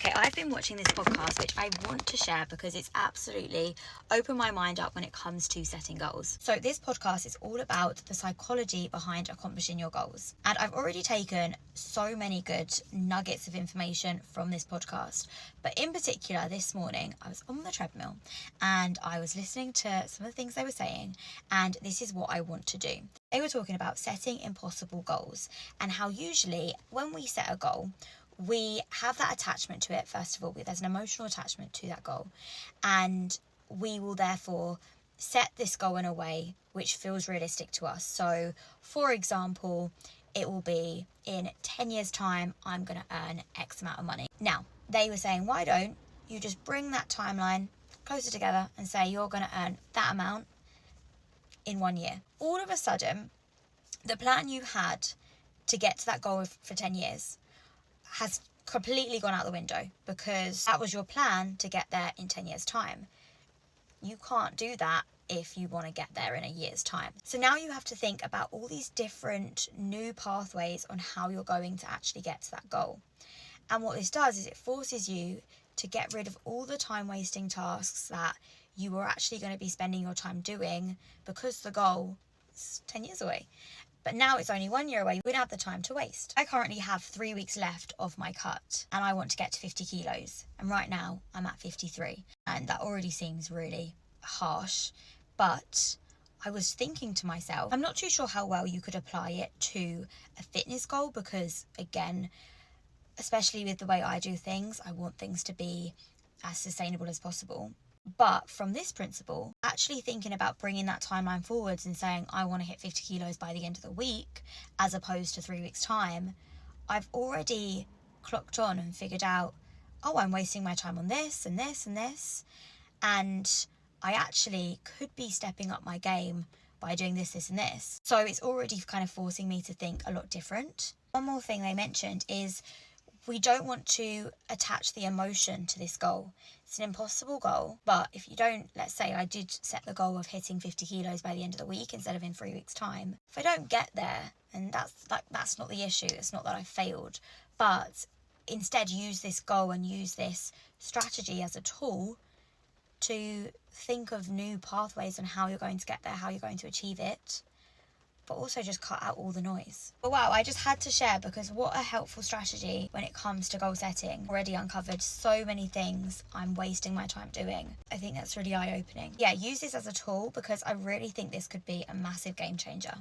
Okay, I've been watching this podcast, which I want to share because it's absolutely opened my mind up when it comes to setting goals. So this podcast is all about the psychology behind accomplishing your goals. And I've already taken so many good nuggets of information from this podcast. But in particular, this morning, I was on the treadmill and I was listening to some of the things they were saying. And this is what I want to do. They were talking about setting impossible goals and how usually when we set a goal, we have that attachment to it. First of all, there's an emotional attachment to that goal, and we will therefore set this goal in a way which feels realistic to us. So for example, it will be in 10 years time I'm going to earn X amount of money. Now they were saying, why don't you just bring that timeline closer together and say you're going to earn that amount in 1 year. All of a sudden, the plan you had to get to that goal for 10 years has completely gone out the window, because that was your plan to get there in 10 years time. You can't do that if you want to get there in a year's time. So now you have to think about all these different new pathways on how you're going to actually get to that goal. And what this does is it forces you to get rid of all the time wasting tasks that you were actually going to be spending your time doing because the goal is 10 years away. But now it's only 1 year away. We don't have the time to waste. I currently have 3 weeks left of my cut and I want to get to 50 kilos. And right now I'm at 53. And that already seems really harsh. But I was thinking to myself, I'm not too sure how well you could apply it to a fitness goal, because again, especially with the way I do things, I want things to be as sustainable as possible. But from this principle, actually thinking about bringing that timeline forwards and saying I want to hit 50 kilos by the end of the week as opposed to 3 weeks time, I've already clocked on and figured out, oh, I'm wasting my time on this and this and this, and I actually could be stepping up my game by doing this, this and this. So it's already kind of forcing me to think a lot different. One more thing they mentioned is we don't want to attach the emotion to this goal. It's an impossible goal, but if you don't, let's say I did set the goal of hitting 50 kilos by the end of the week instead of in 3 weeks time. If I don't get there, and that's not the issue, it's not that I failed, but instead use this goal and use this strategy as a tool to think of new pathways on how you're going to get there, how you're going to achieve it, but also just cut out all the noise. But wow, I just had to share, because what a helpful strategy when it comes to goal setting. Already uncovered so many things I'm wasting my time doing. I think that's really eye-opening. Yeah, use this as a tool, because I really think this could be a massive game changer.